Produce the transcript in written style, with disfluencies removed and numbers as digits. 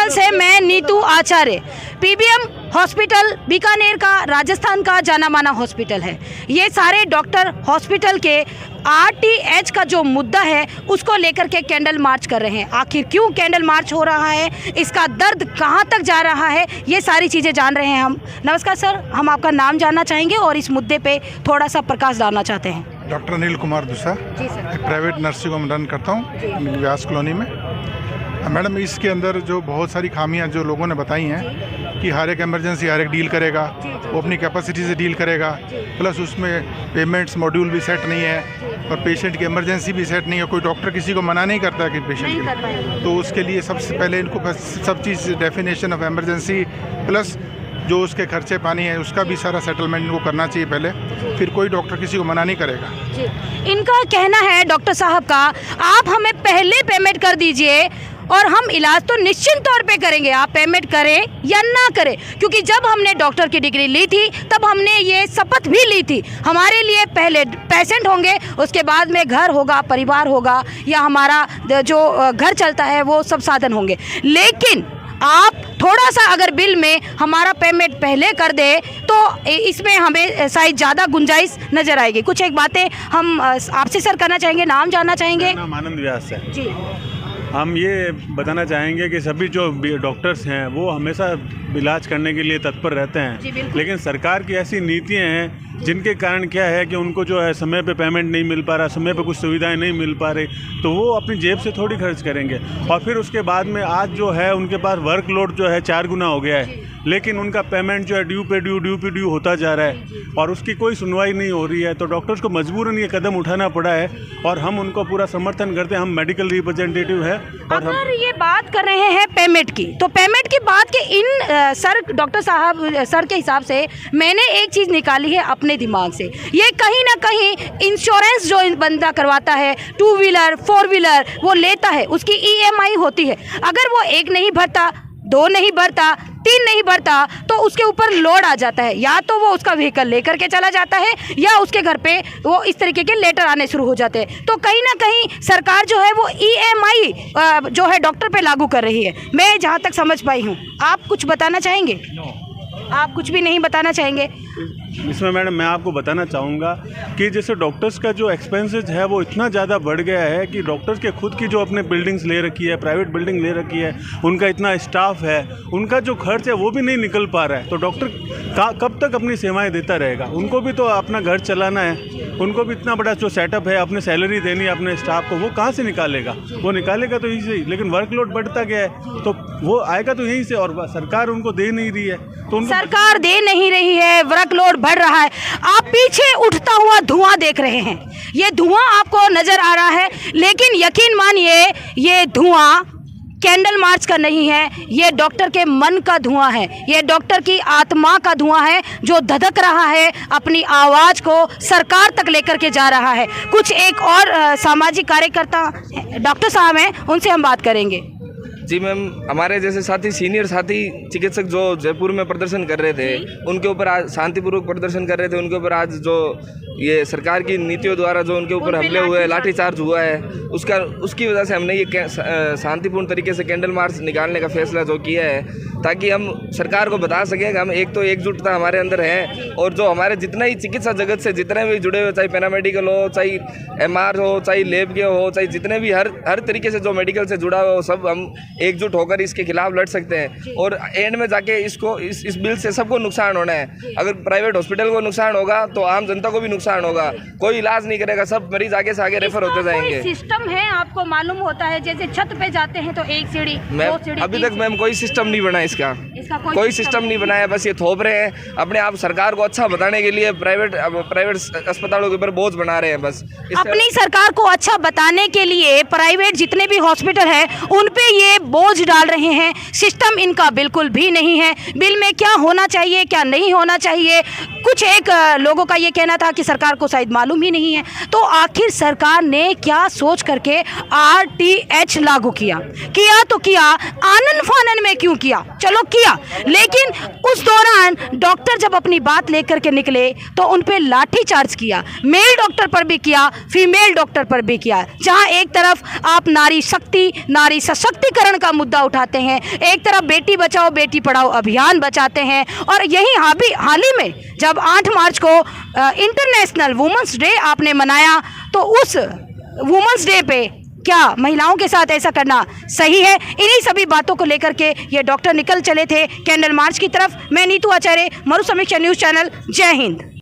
Channel से मैं नीतू आचार्य। PBM hospital Bikaner का, राजस्थान का जाना माना हॉस्पिटल है। ये सारे डॉक्टर हॉस्पिटल के आरटीएच का जो मुद्दा है उसको लेकर के कैंडल मार्च कर रहे हैं। आखिर क्यों कैंडल मार्च हो रहा है, इसका दर्द कहां तक जा रहा है, ये सारी चीज़ें जान रहे हैं हम। नमस्कार सर, हम आपका नाम जानना चाहेंगे और इस मुद्दे पे थोड़ा सा प्रकाश डालना चाहते हैं। डॉक्टर अनिल कुमार दूसा, जी सर। एक प्राइवेट नर्सिंग होम रन करता हूँ व्यास कॉलोनी में। मैडम, इसके अंदर जो बहुत सारी खामियां जो लोगों ने बताई हैं कि हर एक इमरजेंसी हर एक डील करेगा, वो अपनी कैपेसिटी से डील करेगा, प्लस उसमें पेमेंट्स मॉड्यूल भी सेट नहीं है और पेशेंट की इमरजेंसी भी सेट नहीं है। कोई डॉक्टर किसी को मना नहीं करता कि पेशेंट के, तो उसके लिए सबसे पहले इनको सब चीज़ डेफिनेशन ऑफ इमरजेंसी प्लस जो उसके खर्चे पानी है उसका भी सारा सेटलमेंट इनको करना चाहिए पहले, फिर कोई डॉक्टर किसी को मना नहीं करेगा। जी, इनका कहना है डॉक्टर साहब का, आप हमें पहले पेमेंट कर दीजिए और हम इलाज तो निश्चित तौर पे करेंगे, आप पेमेंट करें या ना करें। क्योंकि जब हमने डॉक्टर की डिग्री ली थी तब हमने ये शपथ भी ली थी, हमारे लिए पहले पेशेंट होंगे, उसके बाद में घर होगा, परिवार होगा, या हमारा जो घर चलता है वो सब साधन होंगे। लेकिन आप थोड़ा सा अगर बिल में हमारा पेमेंट पहले कर दे तो इसमें हमें शायद ज़्यादा गुंजाइश नज़र आएगी। कुछ एक बातें हम आपसे सर करना चाहेंगे, नाम जानना चाहेंगे। नाम आनंद व्यास है जी। हम ये बताना चाहेंगे कि सभी जो डॉक्टर्स हैं वो हमेशा इलाज करने के लिए तत्पर रहते हैं, लेकिन सरकार की ऐसी नीतियां हैं जिनके कारण क्या है कि उनको जो है समय पे पेमेंट नहीं मिल पा रहा, समय पे कुछ सुविधाएं नहीं मिल पा रही, तो वो अपनी जेब से थोड़ी खर्च करेंगे। और फिर उसके बाद में आज जो है उनके पास वर्कलोड जो है 4 गुना हो गया है, लेकिन उनका पेमेंट जो है ड्यू पे ड्यू होता जा रहा है और उसकी कोई सुनवाई नहीं हो रही है। तो डॉक्टर्स को मजबूरन ये कदम उठाना पड़ा है और हम उनको पूरा समर्थन करते हैं। हम मेडिकल रिप्रेजेंटेटिव हैं और अगर ये बात कर रहे हैं पेमेंट की, तो पेमेंट की बात के इन सर डॉक्टर साहब सर के हिसाब से मैंने एक चीज़ निकाली है अपने दिमाग से, ये कहीं ना कहीं इंश्योरेंस जो बंदा करवाता है, 2 व्हीलर 4 व्हीलर वो लेता है, उसकी EMI होती है। अगर वो 1 नहीं भरता, 2 नहीं भरता, 3 नहीं भरता, तो उसके ऊपर लोड आ जाता है। या तो वो उसका व्हीकल लेकर के चला जाता है या उसके घर पे वो इस तरीके के लेटर आने शुरू हो जाते हैं। तो कहीं ना कहीं सरकार जो है वो EMI जो है डॉक्टर पे लागू कर रही है, मैं जहाँ तक समझ पाई हूँ। आप कुछ बताना चाहेंगे? आप कुछ भी नहीं बताना चाहेंगे? इसमें मैडम मैं आपको बताना चाहूँगा कि जैसे डॉक्टर्स का जो एक्सपेंसेस है वो इतना ज़्यादा बढ़ गया है कि डॉक्टर्स के खुद की जो अपने बिल्डिंग्स ले रखी है, प्राइवेट बिल्डिंग ले रखी है, उनका इतना स्टाफ है, उनका जो खर्च है वो भी नहीं निकल पा रहा है। तो डॉक्टर कब तक अपनी सेवाएं देता रहेगा? उनको भी तो अपना घर चलाना है, उनको भी इतना बड़ा जो सेटअप है, अपने सैलरी देनी है अपने स्टाफ को, वो कहाँ से निकालेगा? वो निकालेगा तो यहीं से, लेकिन वर्कलोड बढ़ता गया है तो वो आएगा तो यहीं से, और सरकार उनको दे नहीं रही है। तो सरकार दे नहीं रही है, वर्कलोड बढ़ रहा है। आप पीछे उठता हुआ धुआं देख रहे हैं, ये धुआं आपको नजर आ रहा है, लेकिन यकीन मानिए ये धुआं कैंडल मार्च का नहीं है, ये डॉक्टर के मन का धुआं है, ये डॉक्टर की आत्मा का धुआं है जो धधक रहा है, अपनी आवाज़ को सरकार तक लेकर के जा रहा है। कुछ एक और सामाजिक कार्यकर्ता डॉक्टर साहब हैं, उनसे हम बात करेंगे। जी मैम, हमारे जैसे साथी सीनियर साथी चिकित्सक जो जयपुर में प्रदर्शन कर रहे थे, उनके ऊपर आज शांतिपूर्वक प्रदर्शन कर रहे थे, उनके ऊपर आज जो ये सरकार की नीतियों द्वारा जो उनके ऊपर हमले हुए, लाठीचार्ज हुआ है, उसकी वजह से हमने ये शांतिपूर्ण तरीके से कैंडल मार्च निकालने का फैसला जो किया है, ताकि हम सरकार को बता सकें कि हम एक तो एकजुटता हमारे अंदर है, और जो हमारे जितना ही चिकित्सा जगत से जितने भी जुड़े हुए, चाहे पैरामेडिकल हो, चाहे MR हो, चाहे लैब के हो, चाहे जितने भी हर तरीके से जो मेडिकल से जुड़ा हुआ हो, सब हम एकजुट होकर इसके खिलाफ लड़ सकते हैं। और एंड में जाके इसको इस बिल से सबको नुकसान होना है। अगर प्राइवेट हॉस्पिटल को नुकसान होगा तो आम जनता को भी नुकसान होगा, कोई इलाज नहीं करेगा, सब मरीज आगे से आगे रेफर होते जाएंगे। सिस्टम है, आपको मालूम होता है, जैसे छत पे जाते हैं तो 1 सीढ़ी 2 सीढ़ी, अभी तक मैम कोई सिस्टम नहीं बना इसका कोई सिस्टम नहीं बनाया, बस ये थोप रहे हैं अपने आप। सरकार को अच्छा बताने के लिए प्राइवेट अस्पतालों के ऊपर बोझ बना रहे हैं। बस अपनी सरकार को अच्छा बताने के लिए प्राइवेट जितने भी हॉस्पिटल है उन पे ये बोझ डाल रहे हैं। सिस्टम इनका बिल्कुल भी नहीं है, बिल में क्या होना चाहिए क्या नहीं होना चाहिए, कुछ एक लोगों का ये कहना था कि सरकार को शायद मालूम ही नहीं है। तो आखिर सरकार ने क्या सोच करके RTH लागू किया तो किया, आनन फानन में क्यों किया? चलो किया, लेकिन उस दौरान डॉक्टर जब अपनी बात लेकर के निकले तो उन पे लाठी चार्ज किया, मेल डॉक्टर पर भी किया, फीमेल डॉक्टर पर भी किया। जहां एक तरफ आप नारी शक्ति, नारी सशक्तिकरण का मुद्दा उठाते हैं, एक तरफ बेटी बचाओ बेटी पढ़ाओ अभियान बचाते हैं, और यही हाल ही में जब 8 मार्च को इंटरनेशनल वुमेंस डे आपने मनाया, तो उस वुमेंस डे पे क्या महिलाओं के साथ ऐसा करना सही है? इन्हीं सभी बातों को लेकर के ये डॉक्टर निकल चले थे कैंडल मार्च की तरफ। मैं नीतू आचार्य, मरु समीक्षा न्यूज़ चैनल। जय हिंद।